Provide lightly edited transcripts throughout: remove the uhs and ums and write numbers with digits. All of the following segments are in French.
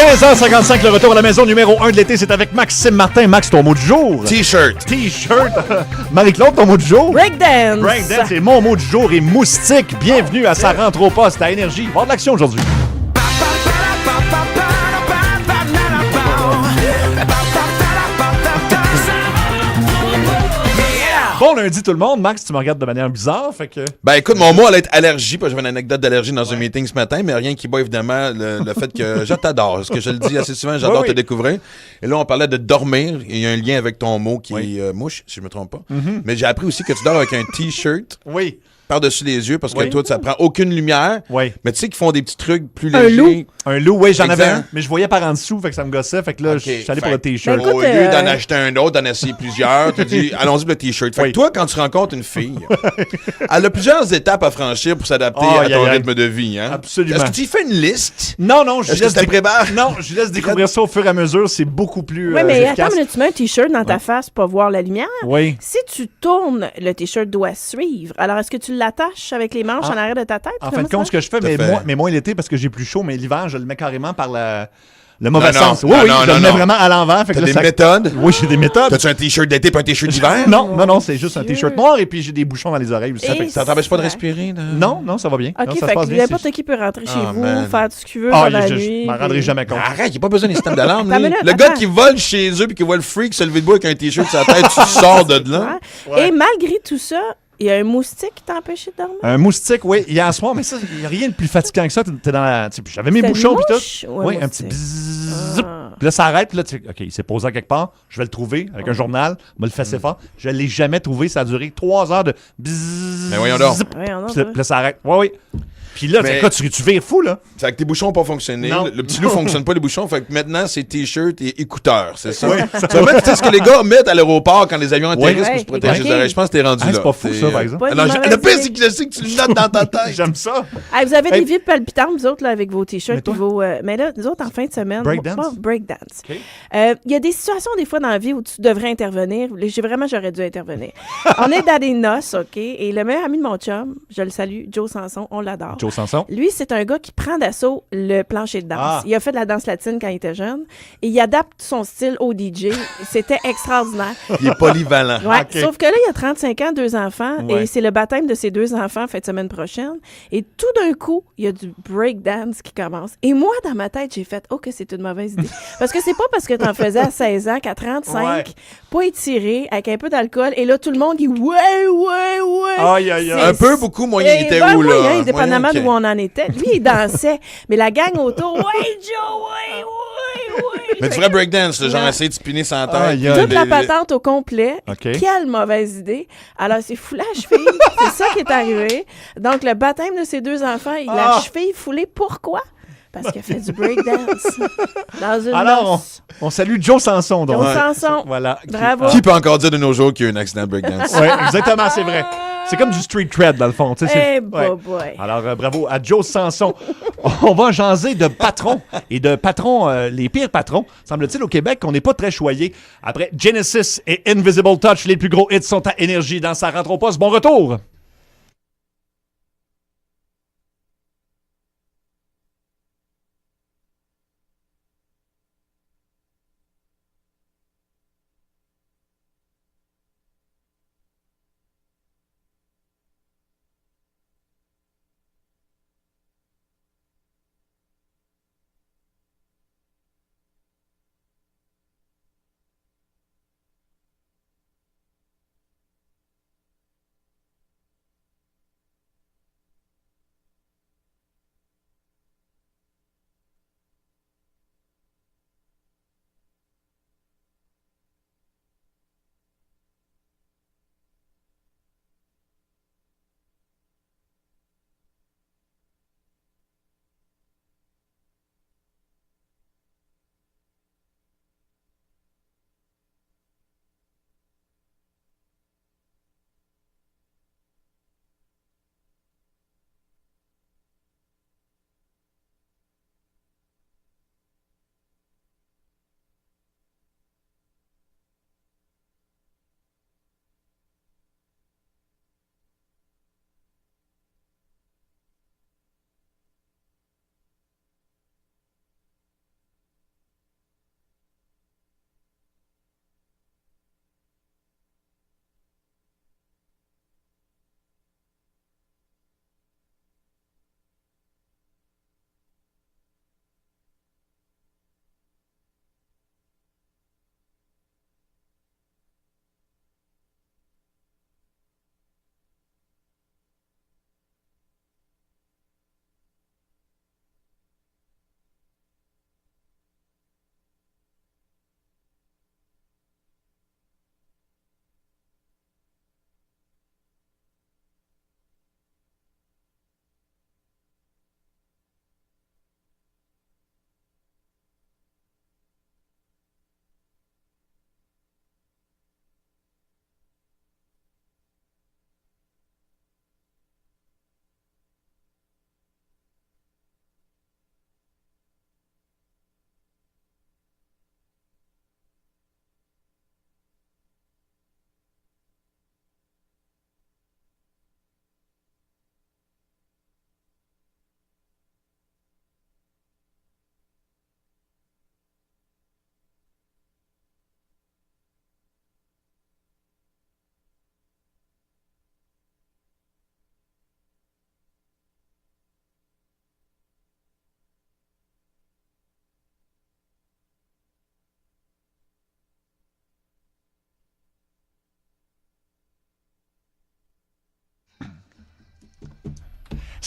15h55, le retour à la maison numéro 1 de l'été, c'est avec Maxime Martin. Max, ton mot du jour? T-shirt. T-shirt. Marie-Claude, ton mot du jour? Breakdance. Breakdance, c'est mon mot du jour et moustique. Bienvenue à Ça rentre au poste à Énergie. Il va y avoir de l'action aujourd'hui. Bon lundi tout le monde. Max, tu me regardes de manière bizarre, fait que... Ben écoute, mon mot allait être allergie, parce que j'avais une anecdote d'allergie dans un meeting ce matin, mais rien qui bat évidemment le fait que je t'adore. Parce que je le dis assez souvent, j'adore te découvrir. Et là, on parlait de dormir. Il y a un lien avec ton mot qui est mouche, si je me trompe pas. Mm-hmm. Mais j'ai appris aussi que tu dors avec un T-shirt. Oui. Par-dessus les yeux, parce que toi, ça prend aucune lumière. Oui. Mais tu sais qu'ils font des petits trucs plus légers. Un loup, oui, j'en avais un, mais je voyais par en dessous, fait que ça me gossait, fait que là, je suis allé pour le T-shirt. Ben, écoute, au lieu d'en acheter un autre, d'en essayer plusieurs, tu dis, allons-y pour le T-shirt. Fait que toi, quand tu rencontres une fille, elle a plusieurs étapes à franchir pour s'adapter à ton rythme de vie. Hein? Absolument. Est-ce que tu y fais une liste? Non, je laisse découvrir ça au fur et à mesure, c'est beaucoup plus Oui, mais efficace. attends, tu mets un T-shirt dans ta face pour voir la lumière. Oui. Si tu tournes, le T-shirt doit suivre. Alors, est-ce que tu l'attaches avec les manches en arrière de ta tête? En fin de compte, ce que je fais, mais moins l'été parce que j'ai plus chaud, mais l'hiver, je le mets carrément par le mauvais sens. Oui, je le mets vraiment à l'envers. T'as des méthodes? Oui, j'ai des méthodes. T'as-tu un T-shirt d'été et un T-shirt d'hiver? Non, c'est juste un T-shirt noir et puis j'ai des bouchons dans les oreilles aussi. Ça t'empêche pas de respirer? Non, ça va bien. OK, non, ça fait se passe que bien. n'importe qui peut rentrer chez vous, faire ce qu'il veut Ah, pendant la je nuit. m'en rendrai jamais compte. Arrête, il n'y a pas besoin d'un système d'alarme. Attends une minute, Le gars attends. qui vole chez eux puis qui voit le freak se lever debout avec un T-shirt sur la tête, tu sors de là. Ouais. Et malgré tout ça, il y a un moustique qui t'a empêché de dormir? Un moustique, oui, hier soir, mais ça, il n'y a rien de plus fatigant que ça. T'es dans la... J'avais mes C'était bouchons une puis mouche tout. ou un Oui, un moustique? petit bzzz. Ah. Puis là, ça arrête. Puis là, OK, il s'est posé à quelque part. Je vais le trouver avec un journal. Me le fait fort. Je ne l'ai jamais trouvé. Ça a duré 3 heures de bzzz. Mais voyons donc. Puis là, ça arrête. Oui. Puis là, tu vires fou, là. C'est avec tes bouchons n'ont pas fonctionné. Non. Le petit loup fonctionne pas, les bouchons. Fait que maintenant, c'est T-shirt et écouteurs, c'est ça? Oui. Tu sais ce que les gars mettent à l'aéroport quand les avions atterrissent pour se protéger les oreilles. Je pense que t'es rendu là. C'est pas fou, ça, par exemple. Pas une Alors, mauvaise le pire, idée. c'est que je sais que tu le notes dans ta tête. J'aime ça. Hey, vous avez des vies palpitantes, vous autres, là, avec vos T-shirts. Mais toi? Puis vos, mais là, nous autres, en fin de semaine... Breakdance? Breakdance. OK. Il y a des situations, des fois, dans la vie où tu devrais intervenir. J'aurais dû intervenir. On est dans des noces, OK? Et le meilleur ami de mon chum, je le salue, Joe Sanson, on l'adore. Joe Sanson. Lui, c'est un gars qui prend d'assaut le plancher de danse. Ah. Il a fait de la danse latine quand il était jeune. Et il adapte son style au DJ. C'était extraordinaire. Il est polyvalent. Ouais, OK. sauf que là, il a 35 ans, 2 enfants, Ouais. et c'est le baptême de ses 2 enfants fin de semaine prochaine. Et tout d'un coup, il y a du breakdance qui commence. Et moi, dans ma tête, j'ai fait « Oh, que c'est une mauvaise idée. » Parce que c'est pas parce que t'en faisais à 16 ans qu'à 35, pas étiré, avec un peu d'alcool, et là, tout le monde dit « Ouais. » Aïe, aïe, aïe. Un peu, beaucoup, moyen, il était où, là? Moyen, dépendamment Moyen, d'où on en était. Lui, il dansait, mais la gang autour « Ouais, Joe, ouais. » Mais du vrai breakdance, le genre Non. essayer de spinner sans tête. Aïe, aïe. Toute la patente au complet. OK. Quelle mauvaise idée. Alors, c'est foulé à la cheville. C'est ça qui est arrivé. Donc, le baptême de ses 2 enfants, il a la cheville foulée. Pourquoi? Parce qu'il a fait du breakdance. Dans une Alors, noce. on salue Joe Sanson. Donc. Joe Sanson. Voilà. Bravo. Qui peut encore dire de nos jours qu'il y a eu un accident de breakdance? Oui, exactement, c'est vrai. C'est comme du street cred, dans le fond. Tu sais, Eh, ouais. boy. Alors, bravo à Joe Sanson. On va jaser de patrons et de patrons, les pires patrons, semble-t-il, au Québec, qu'on n'est pas très choyés. Après Genesis et Invisible Touch, les plus gros hits sont à Énergie dans Sa rentre au poste. Bon retour!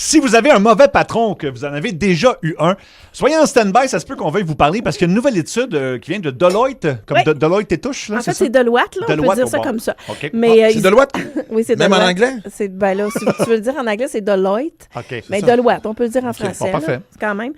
Si vous avez un mauvais patron, que vous en avez déjà eu un, soyez en stand-by, ça se peut qu'on veuille vous parler parce qu'il y a une nouvelle étude qui vient de Deloitte, comme Deloitte et Touche. Là, en fait, c'est Deloitte, là, on peut dire ça comme ça. Okay. Mais, c'est Deloitte? Oui, c'est Même Deloitte. en anglais? Ben là, si tu veux le dire en anglais, c'est Deloitte. OK. Mais Deloitte, on peut le dire en français. Bon, parfait. Là, quand même.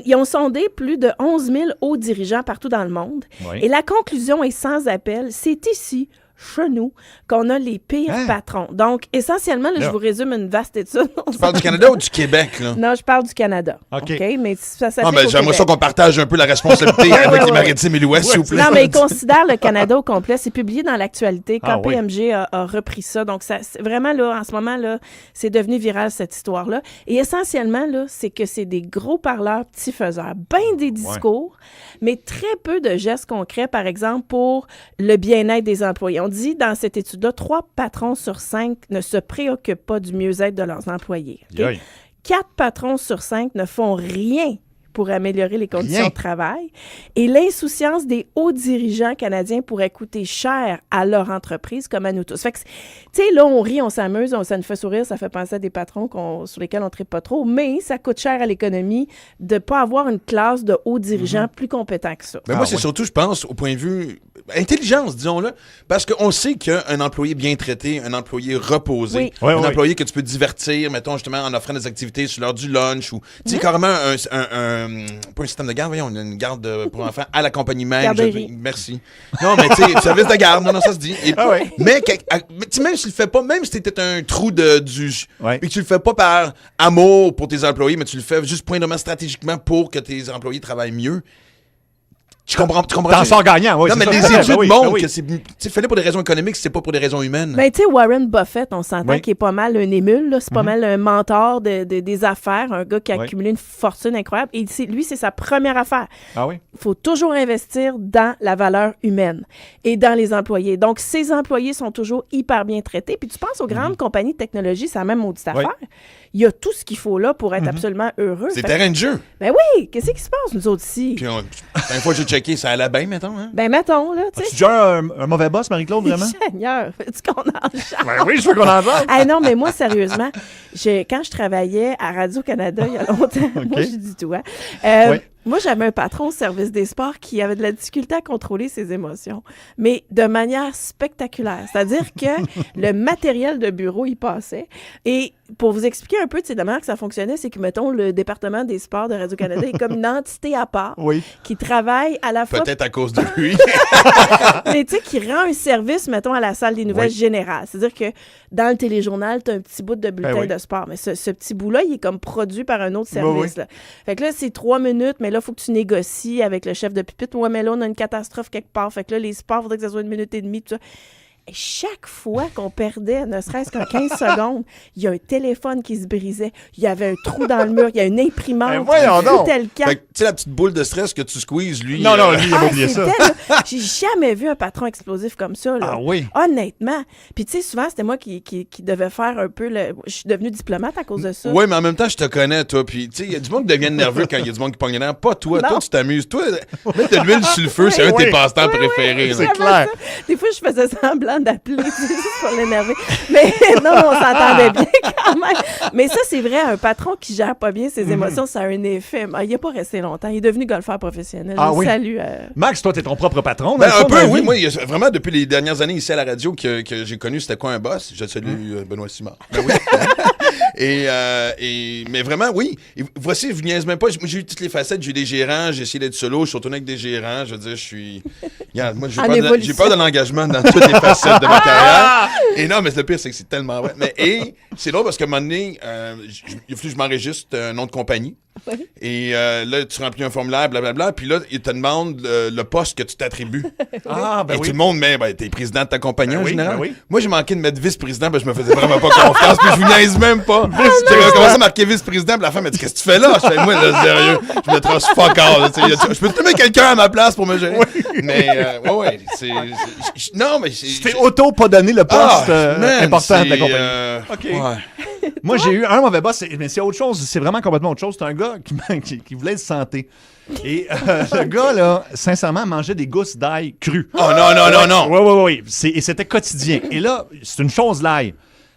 Ils ont sondé plus de 11 000 hauts dirigeants partout dans le monde. Oui. Et la conclusion est sans appel. C'est ici, chez nous, qu'on a les pires patrons. Donc, essentiellement, là, je vous résume une vaste étude. Tu parles du Canada ou du Québec, là? Non, je parle du Canada. OK. Mais ça J'aimerais ça qu'on partage un peu la responsabilité avec les Maritimes et l'Ouest, s'il vous plaît. Non, mais ils considèrent le Canada au complet. C'est publié dans l'actualité. KPMG a repris ça. Donc, vraiment, là, en ce moment, là, c'est devenu viral, cette histoire-là. Et essentiellement, là, c'est que c'est des gros parleurs, petits faiseurs. Ben des discours, mais très peu de gestes concrets, par exemple, pour le bien-être des employés. On dit dans cette étude-là, 3 patrons sur 5 ne se préoccupent pas du mieux-être de leurs employés. Okay? 4 patrons sur 5 ne font rien pour améliorer les conditions de travail. Et l'insouciance des hauts dirigeants canadiens pourrait coûter cher à leur entreprise comme à nous tous. Fait que, tu sais, là, on rit, on s'amuse, ça nous fait sourire, ça fait penser à des patrons sur lesquels on ne tripe pas trop, mais ça coûte cher à l'économie de ne pas avoir une classe de hauts dirigeants plus compétents que ça. Mais moi, c'est surtout, je pense, au point de vue intelligence, disons-le, parce qu'on sait qu'un employé bien traité, un employé reposé, un employé que tu peux divertir, mettons, justement, en offrant des activités sur l'heure du lunch ou, tu sais, carrément pas un système de garde, voyons, une garde pour enfants à la compagnie même. Merci. Non, mais tu sais, service de garde, non, ça se dit. Mais même si tu le fais pas, même si t'étais un trou et que tu le fais pas par amour pour tes employés, mais tu le fais juste poindrement stratégiquement pour que tes employés travaillent mieux. Tu comprends? T'en sors gagnant, oui. Non, mais les études montrent que c'est fait pour des raisons économiques, c'est pas pour des raisons humaines. Ben, tu sais, Warren Buffett, on s'entend qu'il est pas mal un émule, là. C'est pas mal un mentor des affaires, un gars qui a accumulé une fortune incroyable. Et lui, c'est sa première affaire. Ah oui? Il faut toujours investir dans la valeur humaine et dans les employés. Donc, ces employés sont toujours hyper bien traités. Puis tu penses aux grandes compagnies de technologie, c'est la même maudite affaire. Il y a tout ce qu'il faut là pour être absolument heureux. C'est terrain de jeu. Ben oui, qu'est-ce qui se passe, nous autres ici? Puis, une fois que j'ai checké, ça allait bien, mettons. Hein? Ben, mettons, là, tu sais. Tu déjà un mauvais boss, Marie-Claude, vraiment? Seigneur, veux-tu qu'on en chante? Ben oui, je veux qu'on en parle. Ah non, mais moi, sérieusement, quand je travaillais à Radio-Canada il y a longtemps, moi, je dis tout, hein? Moi, j'avais un patron au service des sports qui avait de la difficulté à contrôler ses émotions, mais de manière spectaculaire. C'est-à-dire que le matériel de bureau, il passait. Et pour vous expliquer un peu, de manière que ça fonctionnait, c'est que, mettons, le département des sports de Radio-Canada est comme une entité à part qui travaille à la fois... Peut-être à cause de lui. Mais tu sais, qui rend un service, mettons, à la salle des nouvelles générales. C'est-à-dire que dans le téléjournal, tu as un petit bout de bulletin de sport, mais ce petit bout-là, il est comme produit par un autre service. Là. Fait que là, c'est 3 minutes, mais là, il faut que tu négocies avec le chef de pupitre. Ouais, mais là, on a une catastrophe quelque part. Fait que là, les sports, il faudrait que ça soit 1 minute et demie, tout ça. Et chaque fois qu'on perdait, ne serait-ce qu'en 15 secondes, il y a un téléphone qui se brisait, il y avait un trou dans le mur, il y a une imprimante, tel camp. Tu sais, la petite boule de stress que tu squeezes, lui... Non, lui, il a oublié ça. J'ai jamais vu un patron explosif comme ça. Là. Ah oui? Honnêtement. Puis tu sais, souvent, c'était moi qui devais faire un peu le... Je suis devenue diplomate à cause de ça. Oui, mais en même temps, je te connais, toi. Puis tu sais, il y a du monde qui devient nerveux quand il y a du monde qui pogne les nerfs. Pas toi. Toi, tu t'amuses. Toi, mettre de l'huile sur le feu, c'est un de tes passe-temps préférés. C'est clair. Des fois, je faisais semblant d'appeler juste pour l'énerver. Mais non, on s'entendait bien quand même. Mais ça, c'est vrai, un patron qui gère pas bien ses émotions, ça a un effet. Il n'est pas resté longtemps. Il est devenu golfeur professionnel. Salut. Max, toi, t'es ton propre patron. Un peu, oui. Moi, vraiment, depuis les dernières années ici à la radio que j'ai connu, c'était quoi un boss? Je salue Benoît Simard. Ben oui. Mais vraiment, oui. Et voici, vous niaisez même pas. J'ai eu toutes les facettes. J'ai eu des gérants. J'ai essayé d'être solo. Je suis retourné avec des gérants. Je veux dire, je suis... Regarde, moi, j'ai peur de l'engagement dans toutes les facettes de ma carrière. Et non, mais le pire, c'est que c'est tellement vrai. Mais c'est drôle parce qu'à un moment donné, il a fallu que je m'enregistre un nom de compagnie. Oui. Et là, tu remplis un formulaire, blablabla. Puis là, il te demande le poste que tu t'attribues. Ah, ben et oui. tout le monde met, t'es président de ta compagnie en général. Ben oui. Moi, j'ai manqué de mettre vice-président parce que je me faisais vraiment pas confiance. Puis je vous niaise même pas. J'ai commencé à marquer vice-président. Puis la femme m'a dit, qu'est-ce que tu fais là? Je fais, moi, là, sérieux, je me trace fuck all. Je peux te mettre quelqu'un à ma place pour me gérer. Oui. Mais, non, mais je t'ai pas donné le poste important de la compagnie. OK. Ouais. Moi, j'ai eu un mauvais boss, mais c'est autre chose. C'est vraiment complètement autre chose. C'est un gars qui voulait se santé. Et le gars, là, sincèrement, mangeait des gousses d'ail crues. Oh non. Oui. Et c'était quotidien. Et là, c'est une chose l'ail.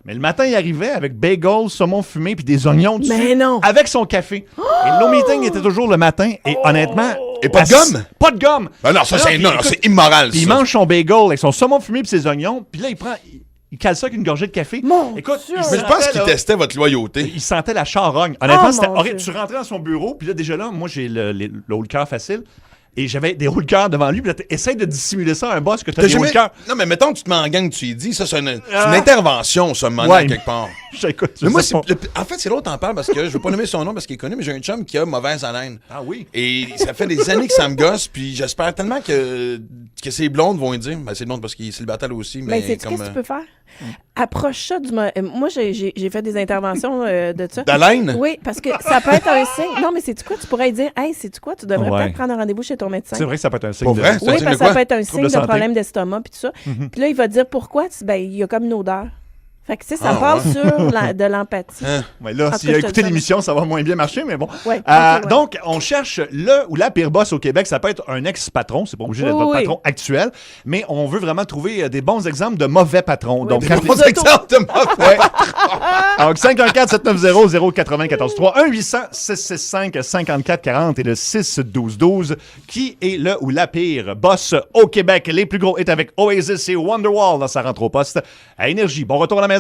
Mais le matin, il arrivait avec bagel, saumon fumé puis des oignons dessus. Mais non! Avec son café. Et le meeting était toujours le matin. Et honnêtement... Et pas de gomme? Pas de gomme! Ben non, ça, Alors, c'est immoral, Puis il ça. mange son bagel avec son saumon fumé puis ses oignons. Puis là, il cale ça avec une gorgée de café. Mon Écoute, Dieu! Mais je pense qu'il testait votre loyauté. il sentait la charogne. Honnêtement, Oh, c'était mon horrible. Dieu. Tu rentrais dans son bureau, puis là, déjà là, moi, j'ai le haut le cœur facile. Et j'avais des hauts le cœur devant lui. Puis là, essaye de dissimuler ça à un boss que t'as des hauts le cœur. Non, mais mettons que tu te mets en gang, tu y dis, ça, c'est une intervention, ça, me Ouais, quelque part. J'écoute, Mais moi, sais pas. en fait, c'est l'autre en parle parce que je veux pas nommer son nom parce qu'il est connu, mais j'ai un chum qui a mauvaise haleine. Ah oui? Et ça fait des années que ça me gosse, puis j'espère tellement que ses blondes vont lui dire. Ben, c'est blonde parce qu'il est célibataire aussi, mais Ben, sais-tu qu'est-ce que tu peux faire? Approche ça du... Moi, j'ai fait des interventions de ça. D'haleine? Oui, parce que ça peut être un signe. Non, mais c'est-tu quoi? Tu pourrais dire, hey, c'est-tu quoi? Tu devrais Ouais. peut-être prendre un rendez-vous chez ton médecin. C'est vrai que ça peut être un signe Pour vrai? de... Ça Oui, signe parce de que ça quoi? peut être un Trouble signe de de santé. problème d'estomac puis tout ça. Puis là, il va te dire pourquoi. Ben, il y a comme une odeur. Fait que, tu sais, ça Ah, passe ouais. sur de l'empathie. Hein? Ouais, là, En tout s'il cas, a je te écouté le dis. l'émission, ça va moins bien marcher, mais bon. Ouais, ok, ouais. Donc, on cherche le ou la pire boss au Québec. Ça peut être un ex-patron, c'est pas obligé d'être Oui, votre oui. patron actuel, mais on veut vraiment trouver des bons exemples de mauvais patrons. Oui, Donc, des quand Bons exemples de mauvais. donc, 514-790-0943, 1-800-665-5440 et le 6-12-12. Qui est le ou la pire boss au Québec? Les plus gros est avec Oasis et Wonderwall dans sa rentre au poste à Énergie. Bon retour à la maison.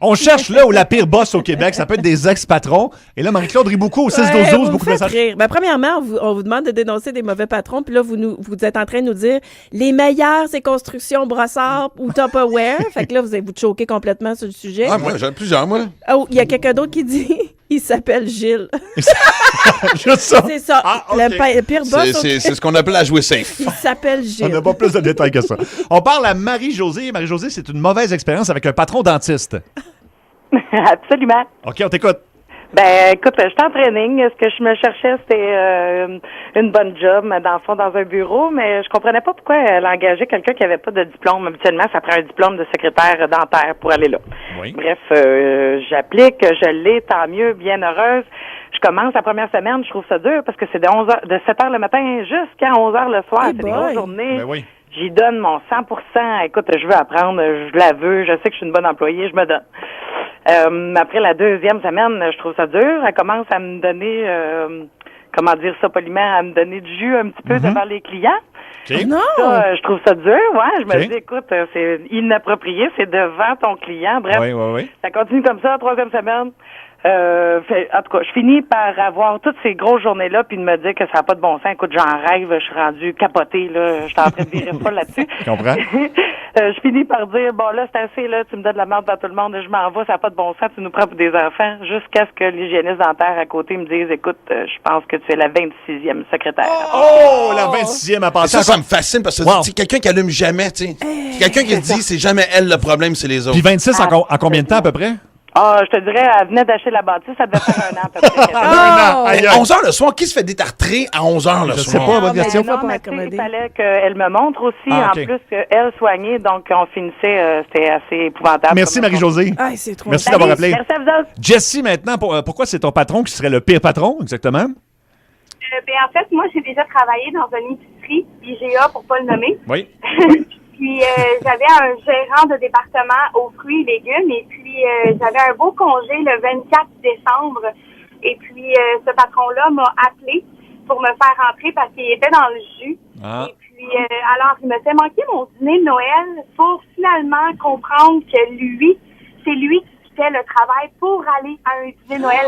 On cherche là où la pire boss au Québec. Ça peut être des ex-patrons. Et là, Marie-Claude rit beaucoup au 6-12-12. vous Beaucoup de me faites messages. rire. Ben, premièrement, on vous demande de dénoncer des mauvais patrons, puis là, vous êtes en train de nous dire les meilleurs, c'est Construction Brossard ou Tupperware. Fait que là, vous allez vous choquer complètement sur le sujet. Ah, moi, j'en ai plusieurs, moi. Oh, il y a quelqu'un d'autre qui dit il s'appelle Gilles. Juste ça. C'est ça. Ah, ok. Le pire boss, C'est ce qu'on appelle à jouer safe. il s'appelle On Gilles. n'a pas plus de détails que ça. On parle à Marie-Josée. Marie-Josée, c'est une mauvaise expérience avec un patron dentiste. Absolument. OK, on t'écoute. Ben, écoute, j'étais en training. Ce que je me cherchais, c'était une bonne job, dans le fond, dans un bureau, mais je comprenais pas pourquoi elle engageait quelqu'un qui avait pas de diplôme. Habituellement, ça prend un diplôme de secrétaire dentaire pour aller là. Oui. Bref, j'applique, je l'ai, tant mieux, bien heureuse. Je commence la première semaine, je trouve ça dur parce que c'est de 7 heures le matin jusqu'à 11 heures le soir. Hey C'est des boy. grosses journées. Ben oui. J'y donne mon 100%. Écoute, je veux apprendre, je la veux, je sais que je suis une bonne employée, je me donne. Après la deuxième semaine, je trouve ça dur. Elle commence à me donner, comment dire ça poliment, à me donner du jus un petit peu devant les clients. OK. Non! Ça, je trouve ça dur, ouais. Je me OK. dis, écoute, c'est inapproprié, c'est devant ton client. Bref, Oui, oui, oui. ça continue comme ça, troisième semaine. En tout cas, je finis par avoir toutes ces grosses journées-là puis de me dire que ça n'a pas de bon sens. Écoute, j'en rêve, je suis rendue capotée, là. Je suis en train de virer folle là-dessus. Je comprends. Je finis par dire, bon, là, c'est assez, là, tu me donnes de la merde dans tout le monde, je m'en vais, ça n'a pas de bon sens, tu nous prends pour des enfants, jusqu'à ce que l'hygiéniste dentaire à côté me dise, écoute, je pense que tu es la 26e secrétaire. Oh, la 26e à passer. Ça me fascine parce que Wow. c'est quelqu'un qui allume jamais, tu sais. Quelqu'un qui dit c'est jamais elle le problème, c'est les autres. Puis 26 en combien de temps à peu près? Ah, je te dirais, elle venait d'acheter la bâtisse, ça devait faire un an, à peu près. Un an. Aïe, aïe. 11h le soir, qui se fait détartrer à 11h le Je sais soir? pas, bonne mais question. non, Non, mais pour tu sais, il accommoder. fallait qu'elle me montre aussi, Ah, en ok. plus qu'elle soignait, donc on finissait, c'était assez épouvantable. Merci, comme- Marie-Josée. Ah, c'est trop. Merci Salut, d'avoir appelé. Merci à vous autres. Jessie, maintenant, pourquoi c'est ton patron qui serait le pire patron, exactement? Ben, en fait, moi, j'ai déjà travaillé dans une épicerie, IGA, pour pas le nommer. Oui. Puis, j'avais un gérant de département aux fruits et légumes. Et puis, j'avais un beau congé le 24 décembre. Et puis, ce patron-là m'a appelé pour me faire rentrer parce qu'il était dans le jus. Ah. Et puis, alors, il me fait manquer mon dîner de Noël pour finalement comprendre que lui, c'est lui qui quittait le travail pour aller à un dîner de Noël.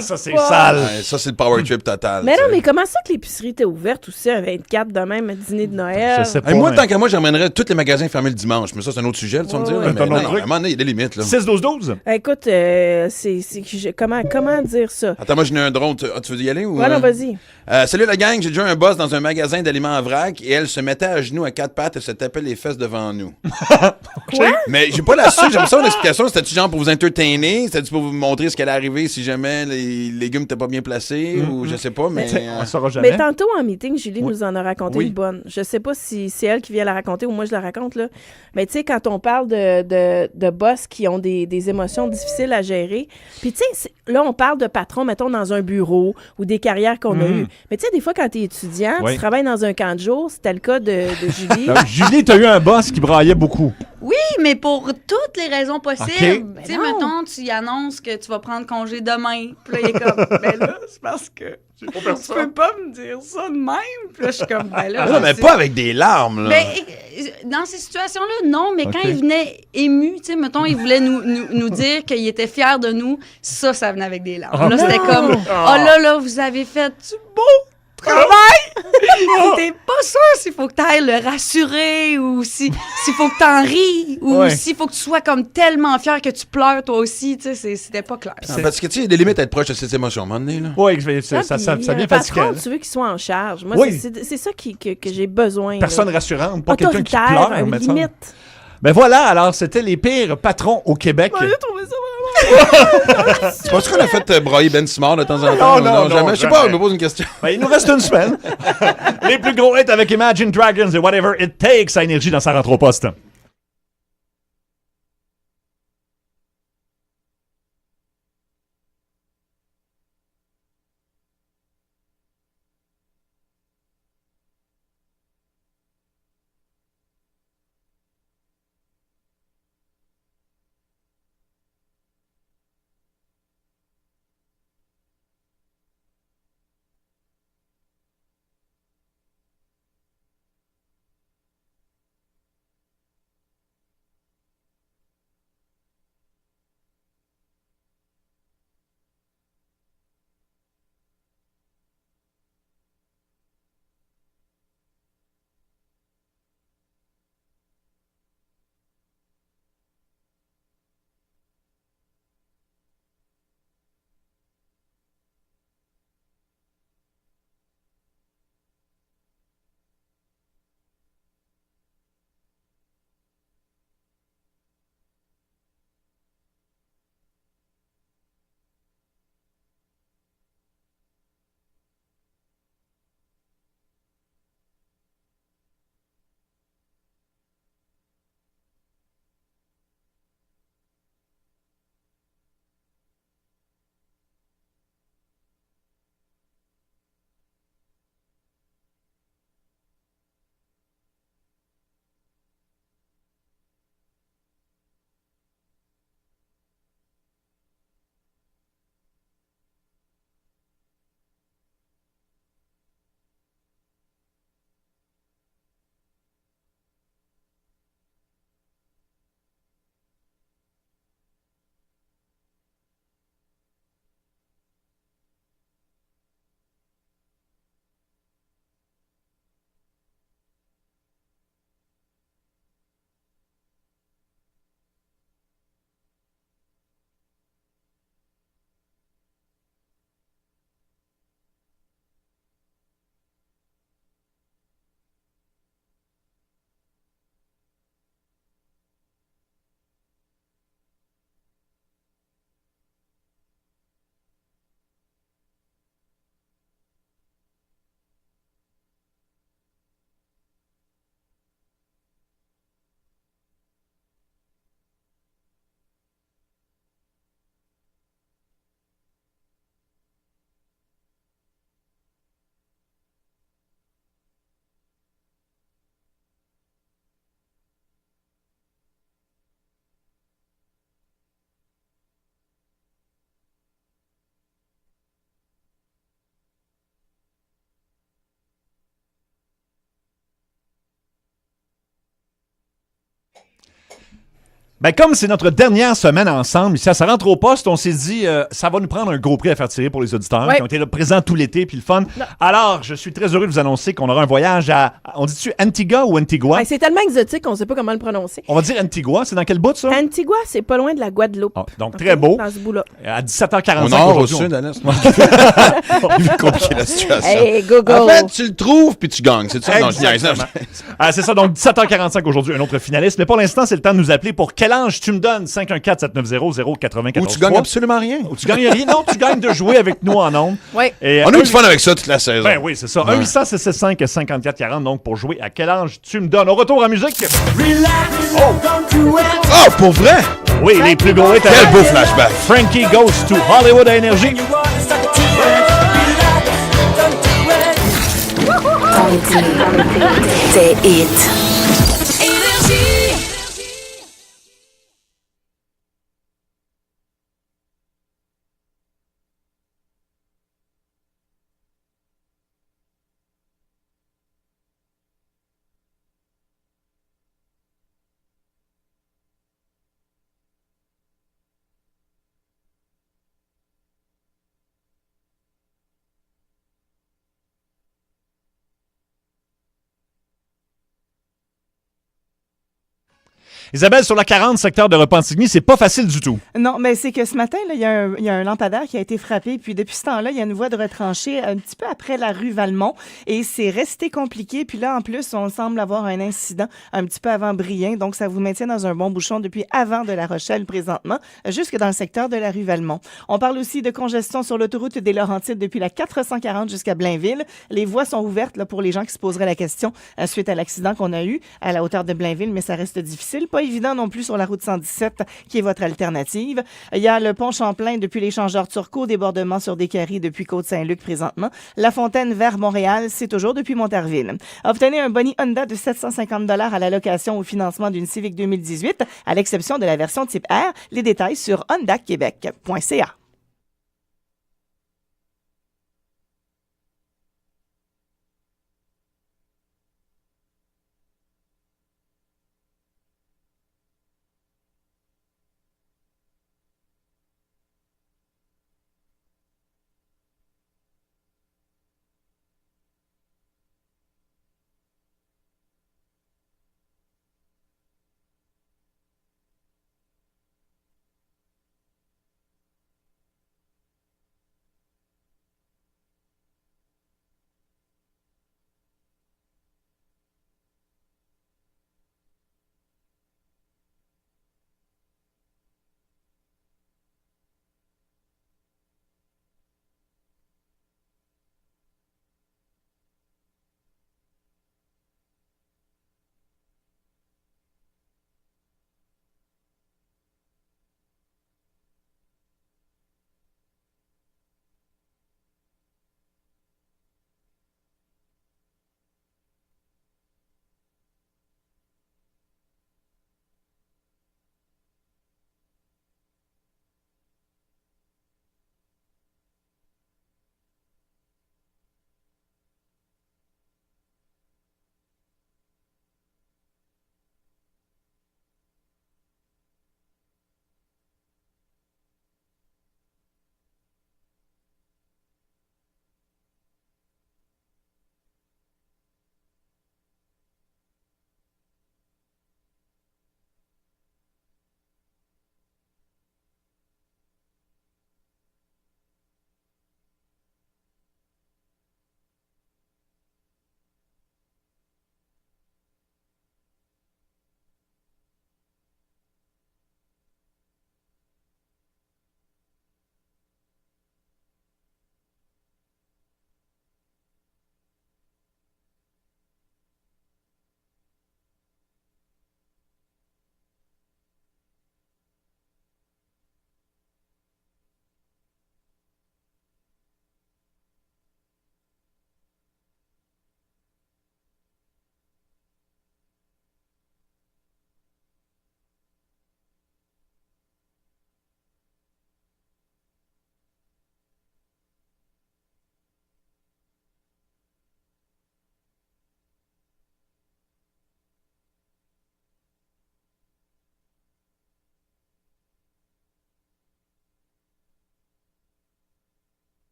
Ça, c'est pas- sale. Ouais, ça, c'est le power trip total. Mais tu non, sais. mais comment ça que l'épicerie était ouverte aussi un 24 de même, un dîner de Noël? Je sais pas. Hey, moi, mais- tant qu'à moi, j'emmènerais tous les magasins fermés le dimanche. Mais ça, c'est un autre sujet, tu vas me dire. Ouais, là, ouais. mais C'est un autre non, non, truc. à un moment donné, il y a des limites. Là. 6-12-12? Écoute, comment dire ça? Attends, moi, j'en ai un drôle. Tu veux y aller ou? Ouais, non, vas-y. Salut la gang, j'ai déjà un boss dans un magasin d'aliments en vrac et elle se mettait à genoux à quatre pattes et se tapait les fesses devant nous. Quoi? Mais j'ai pas la suite, j'aime ça une explication. C'était-tu genre pour vous entertainer? C'était-tu pour vous montrer ce qui allait arriver si jamais les légumes n'étaient pas bien placés? Ou je sais pas, mais. On ne saura jamais. Mais tantôt en meeting, Julie Oui. nous en a raconté Oui. une bonne. Je sais pas si c'est elle qui vient la raconter ou moi je la raconte, là. Mais tu sais, quand on parle de boss qui ont des émotions difficiles à gérer, puis tu sais, là, on parle de patrons, mettons, dans un bureau ou des carrières qu'on a eues. Mais tu sais, des fois, quand tu es étudiant, Oui. tu travailles dans un camp de jour, c'était le cas de Julie. Donc, Julie, t'as eu un boss qui braillait beaucoup. Oui, mais pour toutes les raisons possibles. Ok. Tu sais, Mais non. mettons, tu y annonces que tu vas prendre congé demain. Puis là, il est comme, ben là, c'est parce que tu peux pas me dire ça de même. Puis là, je suis comme, ben là. Non, je mais sais. pas avec des larmes, là. Ben, dans ces situations-là, non, mais quand Ok. il venait ému, tu sais, mettons, il voulait nous dire qu'il était fier de nous, ça venait avec des larmes. Ah là, c'était non! comme, oh là, vous avez fait du beau travail! T'es pas sûr s'il faut que t'ailles le rassurer ou s'il faut que t'en ris ou Ouais. s'il faut que tu sois comme tellement fier que tu pleures toi aussi, tu sais, c'était pas clair. Ah, parce que tu sais, il y a des limites à être proche de ses émotions, à un moment donné, là. Oui, Ah, ça puis, vient un patron, fatigant. tu veux qu'il soit en charge. Moi, Oui. c'est ça que j'ai besoin. Personne là. rassurante, pas quelqu'un qui Autoritaire, pleure. une mais ça. limite. Ben voilà, alors c'était les pires patrons au Québec. J'ai trouvé ça vraiment... Tu penses qu'on a fait broyer Ben Simard de temps en temps? Non, jamais. Je sais jamais. pas, je me pose une question. Ben, il nous reste une semaine. Les plus gros hits avec Imagine Dragons et Whatever It Takes à Énergie dans sa rentre au poste. Ben, comme c'est notre dernière semaine ensemble, ça rentre au poste, on s'est dit, ça va nous prendre un gros prix à faire tirer pour les auditeurs qui ont été là présents tout l'été, puis le fun. Non. Alors, je suis très heureux de vous annoncer qu'on aura un voyage on dit-tu Antigua ou Antigua? Ben, c'est tellement exotique, on ne sait pas comment le prononcer. On va dire Antigua, c'est dans quel bout, ça? Antigua, c'est pas loin de la Guadeloupe. Oh, donc, très beau. Dans ce bout-là. À 17h45 au nord, au aujourd'hui. sud, à l'est. Compliqué la situation. Hey, go! En fait, tu le trouves, puis tu gagnes. C'est ça? Non, je niaise. C'est ça, donc 17h45 aujourd'hui, un autre finaliste. Mais pour l'instant, c'est le temps de nous appeler pour quel âge tu me donnes? 514-790-0943. Ou tu gagnes absolument rien. Ou tu gagnes rien. Non, tu gagnes de jouer avec nous en ondes. Oui. On a eu du fun avec ça toute la saison. Ben oui, c'est ça. 1-800-665-5440, donc pour jouer à quel âge tu me donnes. Au retour en musique. Oh, pour vrai? Oui, les plus gros hits. Quel beau flashback. Frankie Goes to Hollywood à Énergie. C'est hit. Isabelle, sur la 40, secteur de Repentigny, c'est pas facile du tout. Non, mais c'est que ce matin, là, il y a un lampadaire qui a été frappé. Puis depuis ce temps-là, il y a une voie de retranchée un petit peu après la rue Valmont. Et c'est resté compliqué. Puis là, en plus, on semble avoir un incident un petit peu avant Brien. Donc, ça vous maintient dans un bon bouchon depuis avant de La Rochelle présentement, jusque dans le secteur de la rue Valmont. On parle aussi de congestion sur l'autoroute des Laurentides depuis la 440 jusqu'à Blainville. Les voies sont ouvertes là, pour les gens qui se poseraient la question suite à l'accident qu'on a eu à la hauteur de Blainville, mais ça reste difficile. Pas évident non plus sur la route 117, qui est votre alternative. Il y a le pont Champlain depuis l'échangeur Turcot, débordement sur des carrés depuis Côte-Saint-Luc présentement. La Fontaine vers Montréal, c'est toujours depuis Montarville. Obtenez un boni Honda de 750 $ à la location au financement d'une Civic 2018, à l'exception de la version type R. Les détails sur hondaquebec.ca.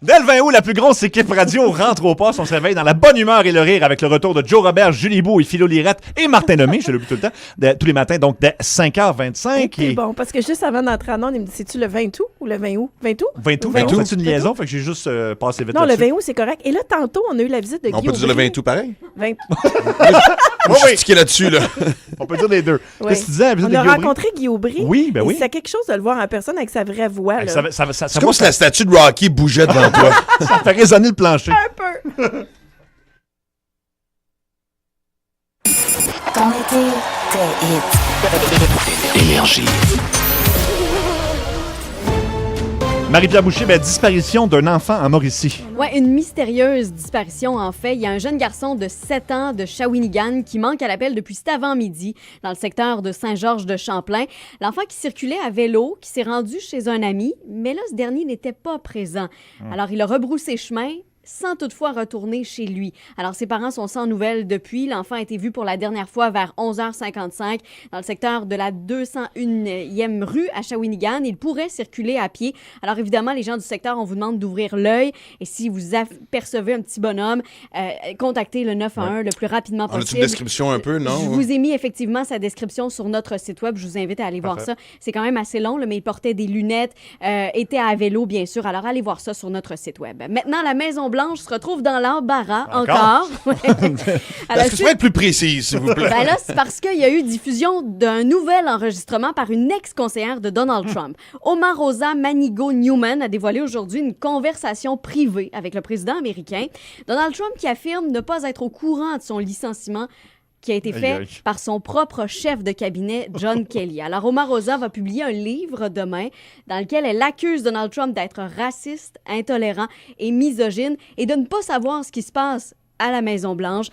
Dès le 20 août, la plus grosse équipe radio rentre au poste. On se réveille dans la bonne humeur et le rire avec le retour de Joe Robert, Julie Beau et Philo Lirette et Martin Lemay, je l'oublie tout le temps, tous les matins, donc dès 5h25. C'est bon, parce que juste avant d'entrer en onde, il me dit, c'est-tu le 20 août ou le 20 août? 20 août? 20 août, 20 20 août. août. C'est une liaison, fait que j'ai juste passé vite Non, le là-dessus. 20 août, c'est correct. Et là, tantôt, on a eu la visite de Guy On peut dire le Aubry. 20 tout pareil? 20... Moi, je suis stické là-dessus, là. On peut dire les deux. Oui. Qu'est-ce que tu disais à la visite On de a Guy Aubry? rencontré Guy Aubry. Oui, ben et oui. c'est quelque chose de le voir en personne avec sa vraie voix. Hey, Là. ça C'est comme si la statue de Rocky bougeait devant toi. ça fait résonner le plancher. Un peu. Ton été, tes hits. Énergie. Marie-Pierre Boucher, disparition d'un enfant en Mauricie. Ouais, une mystérieuse disparition en fait. Il y a un jeune garçon de 7 ans de Shawinigan qui manque à l'appel depuis cet avant-midi dans le secteur de Saint-Georges-de-Champlain. L'enfant qui circulait à vélo, qui s'est rendu chez un ami, mais là, ce dernier n'était pas présent. Alors, il a rebroussé chemin sans toutefois retourner chez lui. Alors, ses parents sont sans nouvelles depuis. L'enfant a été vu pour la dernière fois vers 11h55 dans le secteur de la 201e rue à Shawinigan. Il pourrait circuler à pied. Alors, évidemment, les gens du secteur, on vous demande d'ouvrir l'œil. Et si vous apercevez un petit bonhomme, contactez le 911 le plus rapidement On a-tu possible. une description un peu, non? Je vous ai mis effectivement sa description sur notre site web. Je vous invite à aller voir ça. C'est quand même assez long, là, mais il portait des lunettes, était à vélo, bien sûr. Alors, allez voir ça sur notre site web. Maintenant, la Maison-Blanche se retrouve dans l'embarras encore. Ouais. Est-ce que tu peux être plus précise, s'il vous plaît? Ben là, c'est parce qu'il y a eu diffusion d'un nouvel enregistrement par une ex-conseillère de Donald Trump. Omarosa Manigo-Newman a dévoilé aujourd'hui une conversation privée avec le président américain. Donald Trump qui affirme ne pas être au courant de son licenciement qui a été fait Aïe, aïe. par son propre chef de cabinet, John Kelly. Alors, Omarosa va publier un livre demain dans lequel elle accuse Donald Trump d'être raciste, intolérant et misogyne et de ne pas savoir ce qui se passe à la Maison-Blanche.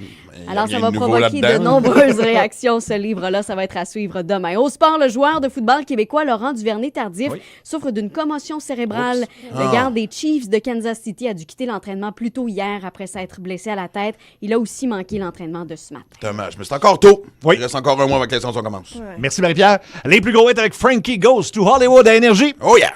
Alors, rien ça va de nouveau provoquer de là-dedans. nombreuses réactions, ce livre-là. Ça va être à suivre demain. Au sport, le joueur de football québécois Laurent Duvernay-Tardif souffre d'une commotion cérébrale. Le garde des Chiefs de Kansas City a dû quitter l'entraînement plus tôt hier après s'être blessé à la tête. Il a aussi manqué l'entraînement de ce matin. Dommage, mais c'est encore tôt. Oui. Il reste encore un mois avant que la saison commence. Merci Marie-Pierre. Les plus gros hits avec Frankie Goes to Hollywood à Énergie. Oh yeah!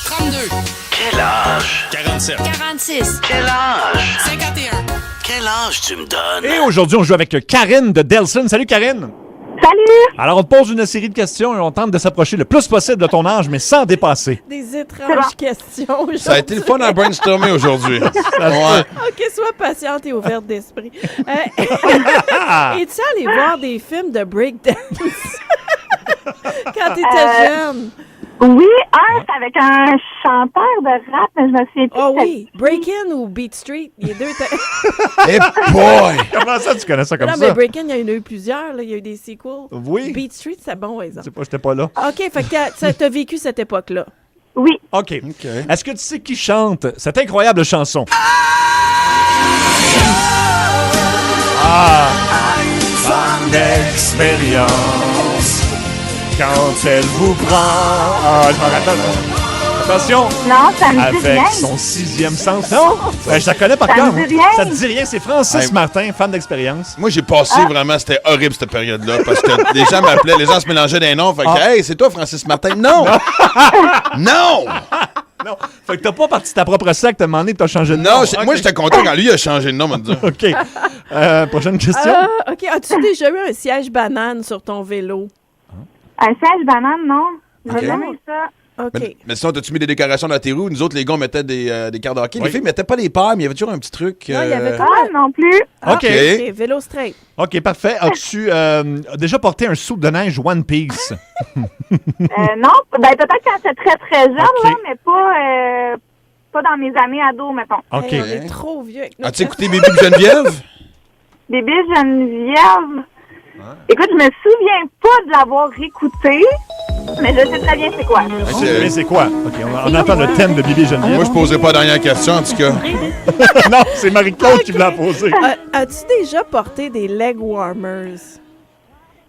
32. Quel âge? 47. 46. Quel âge? 51. Quel âge tu me donnes? Et aujourd'hui, on joue avec Karine de Delson. Salut, Karine. Salut! Alors, on te pose une série de questions et on tente de s'approcher le plus possible de ton âge, mais sans dépasser. Des étranges questions. Ça a été le fun à brainstormer aujourd'hui. Ouais. OK, sois patiente et ouverte d'esprit. Es-tu allé voir des films de breakdance quand t'étais jeune? Oui, c'est avec un chanteur de rap, mais je me souviens plus. Oh oui, Breakin' ou Beat Street, les deux. Hey boy! Comment ça, tu connais ça comme non, ça? mais Breakin', il y en a eu plusieurs, là. Il y a eu des sequels. Oui. Beat Street, c'est bon, par Je exemple. sais pas, j'étais pas là. OK, fait que t'as vécu cette époque-là. Oui. OK. Est-ce que tu sais qui chante cette incroyable chanson? Femme d'expérience, quand elle vous prend... je m'en rappelle. Attention! Non, ça me dit rien. Avec son 6e sens. Non? Je la connais par Ça cœur. me dit rien. Ça te dit rien, c'est Francis Hey. Martin, fan d'expérience. Moi, j'ai passé vraiment, c'était horrible cette période-là, parce que les gens m'appelaient, les gens se mélangeaient des noms. Fait que, hey, c'est toi, Francis Martin? Non! Non! Non. Fait que t'as pas parti de ta propre secte, t'as demandé, t'as changé de nom. Non, Ok. moi, j'étais content quand lui a changé de nom, on va dire. OK. Prochaine question. OK, as-tu déjà eu un siège banane sur ton vélo? Un siège banane, non? J'ai Ok. jamais eu ça. OK. Mais sinon, t'as-tu mis des décorations dans tes roues? Nous autres, les gars, on mettait des cartes de hockey. Oui. Les filles mettaient pas les paires, mais il y avait toujours un petit truc. Non, il y avait comme Ah, non plus. Ah, OK. OK, vélo straight. OK, parfait. As-tu déjà porté un soupe de neige One Piece? Non, ben peut-être quand j'étais très, très jeune, Ok. là, mais pas dans mes années ados, mettons. OK. Hey, on est trop vieux avec nos As-tu écouté Bibi Geneviève? Bébé Geneviève. Écoute, je me souviens pas de l'avoir écouté, mais je sais très bien c'est quoi. Mais c'est quoi? OK, on entend le thème de Bibi Geneviève. Moi, je poserai pas la dernière question, en tout cas. Non, c'est Marie-Claude qui me l'a posé. As-tu déjà porté des leg warmers?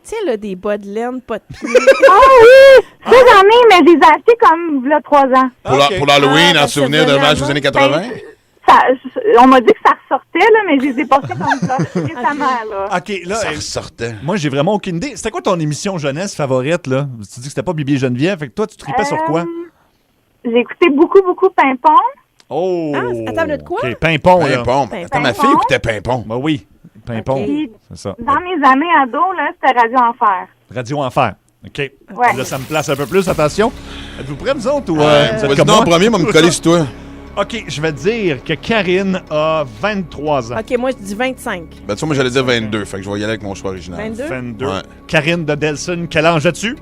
Tu sais, là, des bas de laine, pas de pied. Ah oui! Ça, j'en ai, mais je les ai achetés comme, il y a 3 ans. Pour l'Halloween, en parce que souvenir de vraiment, match aux années 80? On m'a dit que ça ressortait, là, mais je les ai portés comme ça récemment, là. OK, là, Ça ressortait. moi, j'ai vraiment aucune idée. C'était quoi ton émission jeunesse favorite, là? Tu dis que c'était pas Bibi Geneviève, fait que toi, tu tripais sur quoi? J'ai écouté beaucoup Pimpon. Oh! Ah, attends, de quoi? OK, Pimpon, là. Pimpon. Attends, ma fille écoutait Pimpon. Ben oui, Pimpon, Puis, c'est ça. dans mes années ados, là, c'était Radio Enfer. Radio Enfer. OK. Ouais. Là, ça me place un peu plus. Attention. Êtes-vous prêts, vous autres? Ou, vous êtes Vas-y comme donc moi? en premier, moi, me coller sur toi. OK, je vais dire que Karine a 23 ans. OK, moi, je dis 25. Ben, tu vois, moi, j'allais dire 22, fait que je vais y aller avec mon choix original. 22? 22. Ouais. Karine de Delson, quel âge as-tu?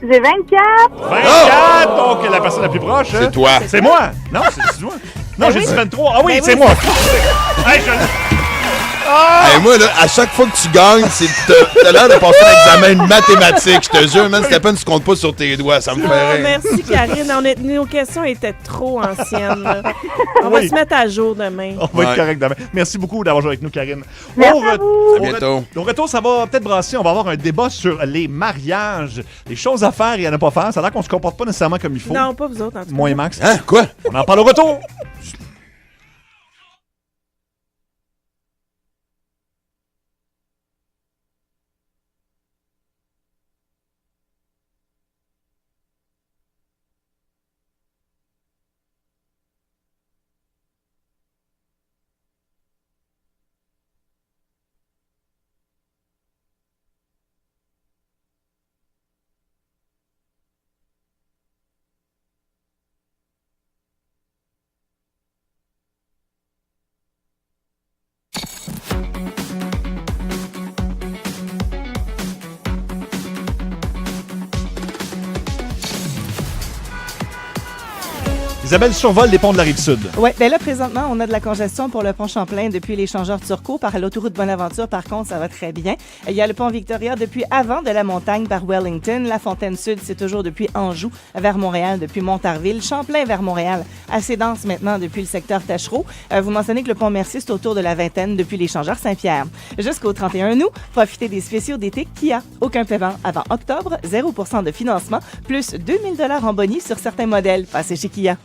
J'ai 24. 24! Donc, la personne la plus proche. hein? C'est toi. C'est moi! Non, c'est moi. Non, j'ai oui. dit 23. Ah oui, Ben c'est oui, moi. Hey, Hey, moi, là, à chaque fois que tu gagnes, t'as l'air de passer un examen de mathématiques. Je te jure, man, c'était peine, tu comptes pas sur tes doigts. Ça me fait Ah, rire. merci, Karine. Nos questions étaient trop anciennes. là. On va Oui. se mettre à jour demain. On va être Ouais. correct demain. Merci beaucoup d'avoir joué avec nous, Karine. Merci Au à vous. À bientôt. Au retour, ça va peut-être brasser. On va avoir un débat sur les mariages. Les choses à faire et à ne pas faire. Ça a l'air qu'on se comporte pas nécessairement comme il faut. Non, pas vous autres, en tout cas. Moi et Max. Hein? Quoi? On en parle au retour. Isabelle survole les ponts de la Rive-Sud. Oui, bien là, présentement, on a de la congestion pour le pont Champlain depuis l'échangeur Turcot. Par l'autoroute Bonaventure, par contre, ça va très bien. Il y a le pont Victoria depuis avant de la montagne par Wellington. La Fontaine Sud, c'est toujours depuis Anjou vers Montréal, depuis Montarville. Champlain vers Montréal, assez dense maintenant depuis le secteur Tachereau. Vous mentionnez que le pont Mercier, c'est autour de la vingtaine depuis l'échangeur Saint-Pierre. Jusqu'au 31 août, profitez des spéciaux d'été Kia. Aucun paiement avant octobre, 0% de financement, plus 2000 $ en bonus sur certains modèles. Passez chez Kia.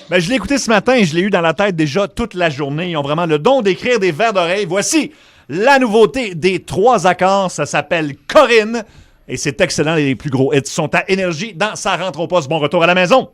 Ben, je l'ai écouté ce matin et je l'ai eu dans la tête déjà toute la journée. Ils ont vraiment le don d'écrire des vers d'oreille. Voici la nouveauté des 3 accords. Ça s'appelle Corinne. Et c'est excellent. Les plus gros hits sont à Énergie dans Ça rentre au poste. Bon retour à la maison.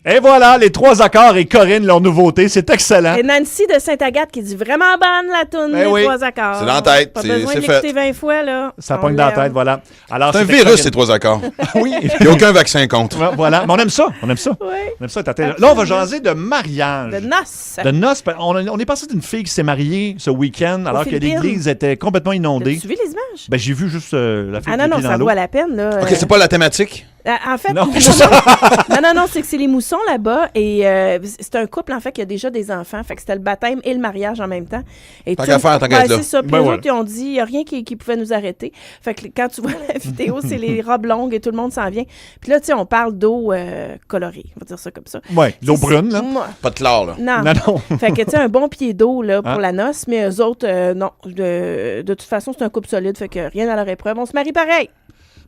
Et voilà, les 3 accords et Corinne, leur nouveauté. C'est excellent. Et Nancy de Sainte-Agathe qui dit vraiment bonne la toune des oui. 3 accords. C'est dans la tête, Pas c'est besoin de fait. l'écouter 20 fois, là. Ça pogne dans la tête, voilà. Alors, C'est un c'était virus, Corinne. ces 3 accords. Oui. Il n'y a aucun vaccin contre. Ouais, voilà. Mais on aime ça. On aime ça. Oui. On aime ça. Là, on va jaser de mariage. De noces. De noces. On est passé d'une fille qui s'est mariée ce week-end alors que Philippines. l'église était complètement inondée. As-tu vu les images? Ben, j'ai vu juste la fille Ah non, qui non, est dans ça l'eau. vaut la peine, là. OK, c'est pas la thématique? En fait, Non. non, c'est que c'est les moussons là-bas et c'est un couple, en fait, qui a déjà des enfants. Fait que c'était le baptême et le mariage en même temps. Et Tant qu'à faire, tant qu'à être là. C'est ça. Puis Ben eux voilà. autres, ils ont dit, il n'y a rien qui pouvait nous arrêter. Fait que quand tu vois la vidéo, c'est les robes longues et tout le monde s'en vient. Puis là, tu sais, on parle d'eau colorée. On va dire ça comme ça. Ouais, l'eau brune, là. Pas de clair, là. Non. Non. Fait que, tu sais, un bon pied d'eau là, pour Hein? la noce, mais eux autres, non. De toute façon, c'est un couple solide, fait que rien à leur épreuve. On se marie pareil.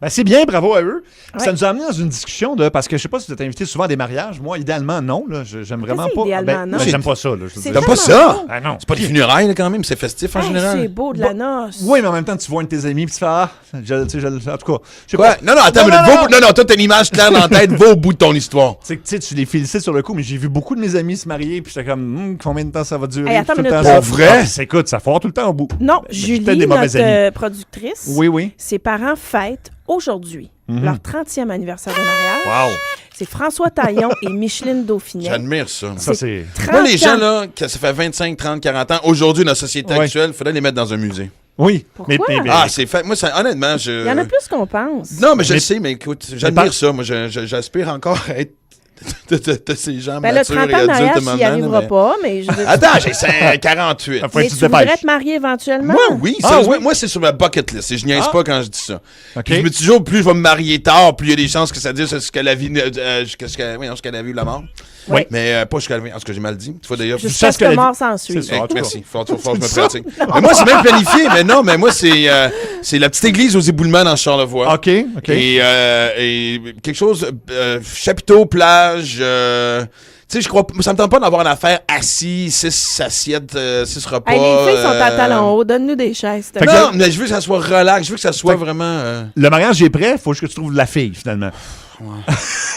Ben, c'est bien, bravo à eux. Ouais. Ça nous a amené dans une discussion parce que je sais pas si vous êtes invité souvent à des mariages. Moi, idéalement, non. Là. J'aime vraiment c'est pas. idéalement, non? J'aime pas ça. Là, je veux C'est dire. T'aimes pas tellement ça? beau. Ah non. C'est pas des funérailles, là, quand même. C'est festif, en Hey, général. c'est beau de la noce. Oui, mais en même temps, tu vois un de tes amis puis tu fais en tout cas, je sais Quoi? pas. Non, attends, Non, mais non, non, toi, t'as une image claire dans la tête. Va au bout de ton histoire. C'est que tu sais, tu les félicites sur le coup, mais j'ai vu beaucoup de mes amis se marier puis j'étais comme, combien de temps ça va durer? Hey, attends Tout le une temps, minute. ça- Pour vrai? Ah, c'est- écoute, ça foire tout le temps au bout. Non, Mais j'ai peut-être Julie, des mauvais amis. notre productrice, Oui, oui. ses parents fêtent aujourd'hui Mhm. leur 30e anniversaire de mariage. Wow. C'est François Taillon et Micheline Dauphinet. J'admire ça. Ça, c'est. 30 Moi, les gens, ans. là, que ça fait 25, 30, 40 ans, aujourd'hui, dans la société Ouais. actuelle, il faudrait les mettre dans un musée. Oui. Pourquoi? Ah, c'est fait. Moi, ça, honnêtement, je. Il y en a plus qu'on pense. Non, mais je Mais- le sais, mais écoute, par- j'admire ça. Moi, j'aspire encore à être de ces gens Ben là, matures 30 et ans de adultes mariage, il n'y maintenant. arrivera mais- pas, mais je veux dire, Attends, j'ai 48. Faut mais que tu tu te voudrais dépêches. te marier éventuellement? Moi, oui. Ah, sérieusement, oui. moi, c'est sur ma bucket list. Et je niaise Ah. pas quand je dis ça. OK. Puis je me dis toujours, plus je vais me marier tard, plus il y a des chances que ça dise jusqu'à la vie, jusqu'à la vie ou la mort. Oui. Mais pas jusqu'à la vie. En tout cas, j'ai mal dit. Tu vois d'ailleurs. Jusqu'à ce que la vie- mort s'en suive. C'est ça. Hey, en tout cas. merci. Faut que je me pratique. Mais moi, c'est même planifié. Mais non, mais moi, c'est. C'est la petite église aux éboulements dans Charlevoix. OK. Et quelque chose, chapiteau, plage, tu sais, je crois, ça me tente pas d'avoir une affaire assis, 6 assiettes, 6 repas. Hey, les filles sont à talons hauts. Donne-nous des chaises. Non, mais je veux que ça soit relax. Je veux que ça soit vraiment... Le mariage est prêt, faut juste que tu trouves la fille, finalement.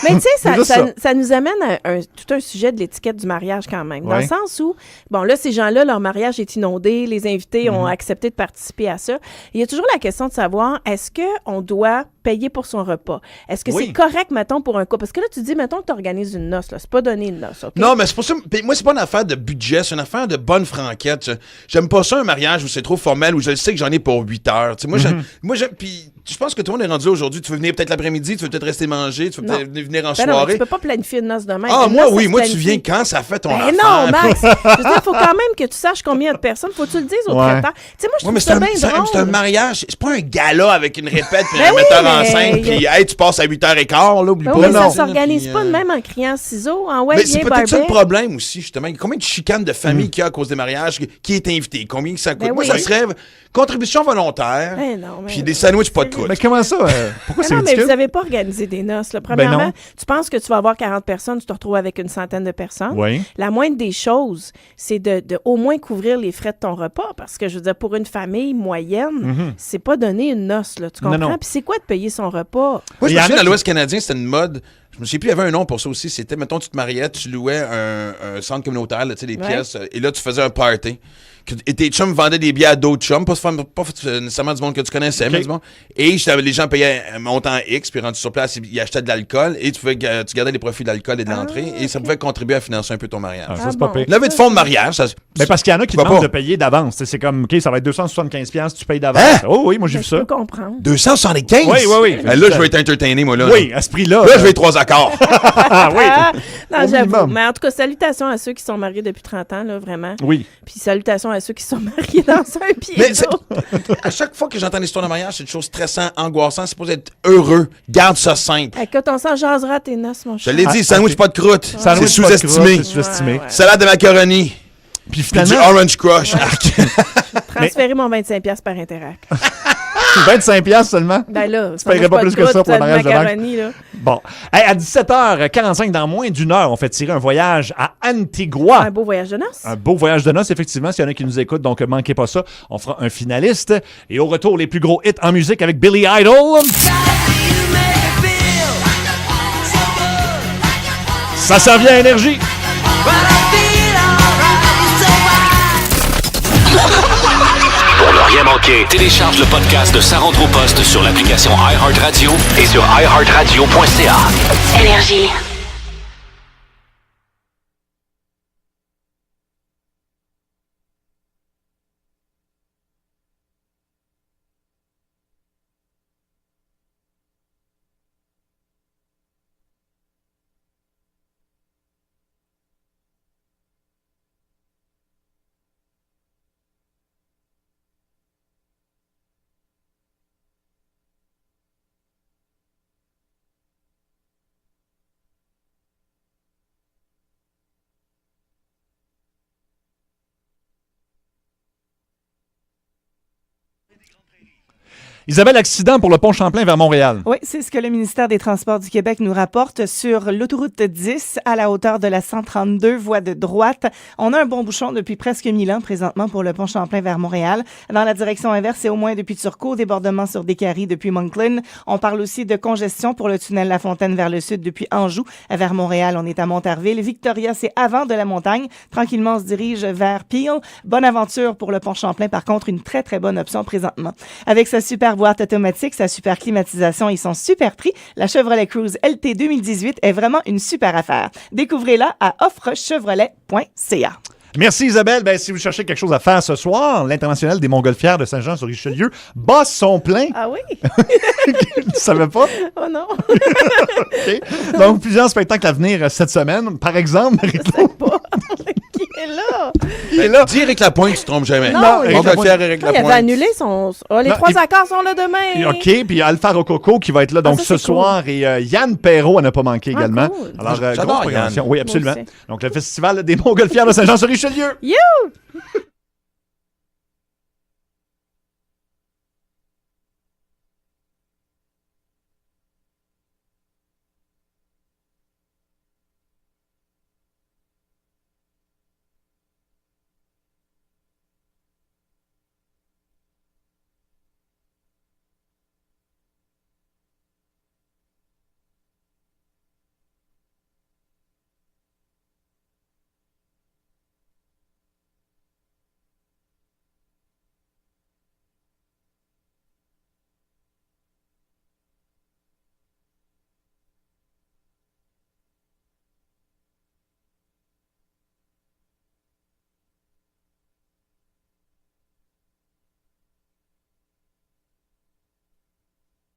Mais tu sais, ça nous amène à tout un sujet de l'étiquette du mariage quand même. Dans le sens où, bon, là, ces gens-là, leur mariage est inondé, les invités ont accepté de participer à ça. Il y a toujours la question de savoir, est-ce qu'on doit payer pour son repas? Est-ce que c'est correct, mettons, pour un couple? Parce que là, tu dis, mettons que tu organises une noce, là. C'est pas donner une noce, OK? Non, mais c'est pour ça. Moi, c'est pas une affaire de budget, c'est une affaire de bonne franquette. J'aime pas ça, un mariage où c'est trop formel, où je sais que j'en ai pour 8 heures. Tu sais, moi, j'aime. Puis, je pense que tout le monde est rendu aujourd'hui. Tu veux venir peut-être l'après-midi, tu veux peut-être rester manger, tu veux peut-être venir en soirée. Non, tu peux pas planifier une noce demain. Ah, moi, oui. Moi, tu viens quand ça fait ton affaire. Non, Max. Je veux dire, il faut quand même que tu saches combien de personnes. Faut que tu le dises au traiteur. Tu sais, moi, je trouve ça bien drôle. C'est un mariage. C'est pas un gala avec une répète puis un metteur en scène puis hey, tu passes à 8h15, là, oublie pas. Oui, ça s'organise pas de même en criant ciseaux, en ouais, mais c'est peut-être ça le barbecue. problème aussi, justement. Combien de chicanes de famille qu'il y a à cause des mariages? Qui est invité? Combien ça coûte? Moi, ça serait contribution volontaire puis des sandwichs pas de croûte. Mais comment ça? Pourquoi c'est non, ridicule? mais vous n'avez pas organisé des noces. Là. Premièrement, tu penses que tu vas avoir 40 personnes, tu te retrouves avec une centaine de personnes. Oui. La moindre des choses, c'est de au moins couvrir les frais de ton repas. Parce que, je veux dire, pour une famille moyenne, c'est pas donner une noce. Là, tu comprends? Puis c'est quoi de payer son repas? Moi, je me souviens, dans l'Ouest canadien, c'était une mode. Je me souviens plus, il y avait un nom pour ça aussi. C'était, mettons, tu te mariais, tu louais un centre communautaire, tu sais, des pièces, et là, tu faisais un party. Et tes chums vendaient des billets à d'autres chums, pas nécessairement du monde que tu connaissais, mais du monde. Et les gens payaient un montant X, puis rendu sur place, ils achetaient de l'alcool, et tu gardais les profits de l'alcool et de l'entrée, et ça pouvait contribuer à financer un peu ton mariage. Ça, c'est pas pire. Levée de fonds de mariage, ça. Mais parce qu'il y en a qui demandent de payer d'avance. C'est comme, OK, ça va être 275$, tu payes d'avance. Oh oui, moi, j'ai vu ça. Je peux comprendre. 275$? Oui. Là, je vais être entertainé, moi, là. Oui, à ce prix-là. Là, je vais être 3 accords. Oui. Non, j'avoue. Mais en tout cas, salutations à ceux qui sont mariés depuis 30 ans, là, vraiment. Oui. Puis salutations à ceux qui sont mariés dans un pied. Mais à chaque fois que j'entends l'histoire de mariage, c'est une chose stressante, angoissante. C'est pour être heureux. Garde ça simple. Écoute, on s'en jasera à tes noces, mon Je cher. l'ai dit, sandwich pas de croûte. C'est sous-estimé. sous-estimé. Salade de macaroni. Puis finalement, du Orange Crush. Transférer mon 25$ par Interac. 25$ seulement? Ben là, tu paierais pas plus que ça pour le mariage de macaroni, là. Bon. Hey, à 17h45, dans moins d'une heure, on fait tirer un voyage à Antigua. Un beau voyage de noces. Un beau voyage de noces, effectivement, s'il y en a qui nous écoutent, donc manquez pas ça. On fera un finaliste. Et au retour, les plus gros hits en musique avec Billy Idol. Ça s'en vient à Énergie. Pour ne rien manquer, télécharge le podcast de Sa rentre au poste sur l'application iHeartRadio et sur iHeartRadio.ca. Énergie. Isabelle, accident pour le pont Champlain vers Montréal. Oui, c'est ce que le ministère des Transports du Québec nous rapporte sur l'autoroute 10 à la hauteur de la 132, voie de droite. On a un bon bouchon depuis presque 1000 ans présentement pour le pont Champlain vers Montréal. Dans la direction inverse, c'est au moins depuis Turcot, débordement sur Décarie depuis Moncton. On parle aussi de congestion pour le tunnel La Fontaine vers le sud depuis Anjou. Vers Montréal, on est à Montarville. Victoria, c'est avant de la montagne. Tranquillement, on se dirige vers Peel. Bonne aventure pour le pont Champlain. Par contre, une très, très bonne option présentement. Avec sa super boîte automatique, sa super climatisation et son super prix, la Chevrolet Cruze LT 2018 est vraiment une super affaire. Découvrez-la à offrechevrolet.ca. Merci Isabelle. Ben, si vous cherchez quelque chose à faire ce soir, l'International des Montgolfières de Saint-Jean-sur-Richelieu bat son plein. Ah oui? Tu savais pas? Oh non! Okay. Donc, plusieurs spectacles à venir cette semaine. Par exemple, Je sais pas. Qui est là? Qui est là? Dis Éric Lapointe, tu te trompes jamais. Non, Montgolfière, Éric il avait Lapointe. annulé son... Oh, les Non, trois accords sont là demain. OK, puis il y a Alpha Rococo qui va être là donc ça, ce c'est soir et Yann Perrault n'a pas manqué également. Cool. Alors, J'adore grosse programmation. Yann. Oui, absolument. Moi aussi. Donc, le Festival des Montgolfières de Saint-Jean-sur-Richelieu. You!